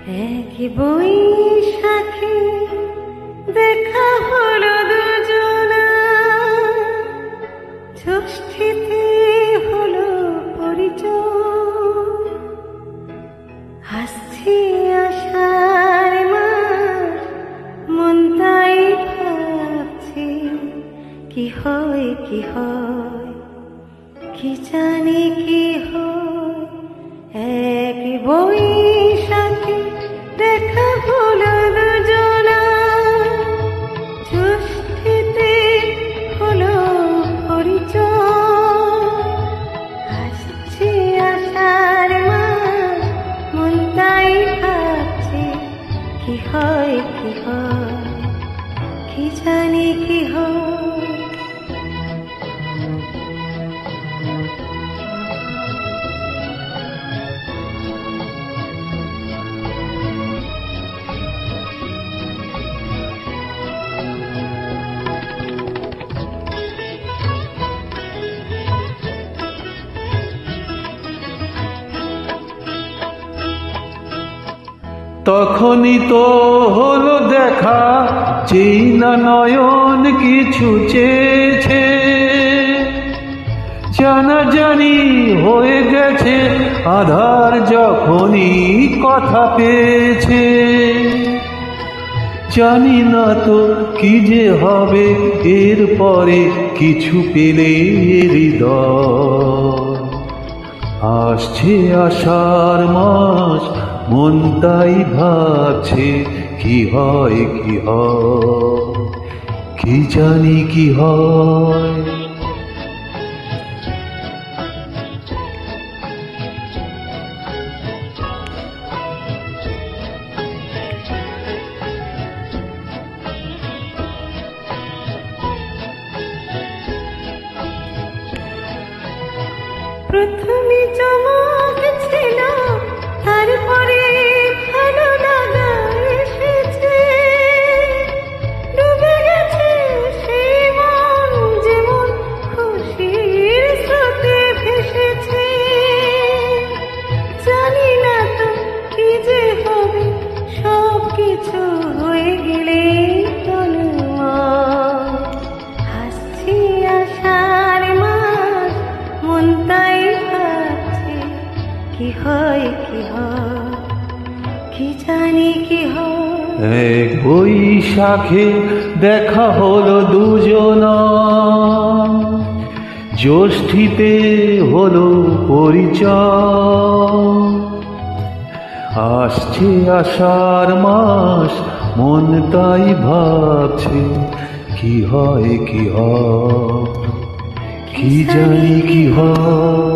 একই বৈশাখে দেখা হলো দুজনা, ষষ্ঠীতে হলো পরিচয়। আসছে আষাঢ় মাস, মন তাই ভাবছে কি হয় কি হয়, কি জানি কি হয়। এক বৈশাখে দেখা হলো দুজনা, ষষ্ঠীতে হলো পরিচয়। আসছে আষাঢ় মাস, মন তাই ভাবছে কি হয় কি হয়, কি জানি কি হয়। তখনই তো হলো দেখা, যেই না নয়ন কিছু চেয়েছে। জানাজানি হয়ে গেছে আধার যখনই কথা পেয়েছে। জানি না তো কি যে হবে এরপরে, কিছু পেলে হৃদয়। আসছে আষাঢ় মাস, মন তাই ভাবছে কি হয় কি হয়, কি জানি কি হয়। প্রথমে চমক ছিল, তারপরে ভালো লাগা এসেছে। ডুবে গেছে সেই মন, যেমন খুশির স্রোতে ভেসেছে। জানি না তো কি যে হবে, সব কিছু হয়ে গেলে তন্ময়। হাসছি আষাঢ় মাস, মন তাই ভাবছে কি হয় কি হয়, কি জানি কি হয়। এক বৈশাখে দেখা হলো দুজনা, জ্যৈষ্ঠীতে হলো পরিচয়। আসছে আষাঢ় মাস, মন তাই ভাবছে কি হয় কি হয়, কি জানি কি হয়।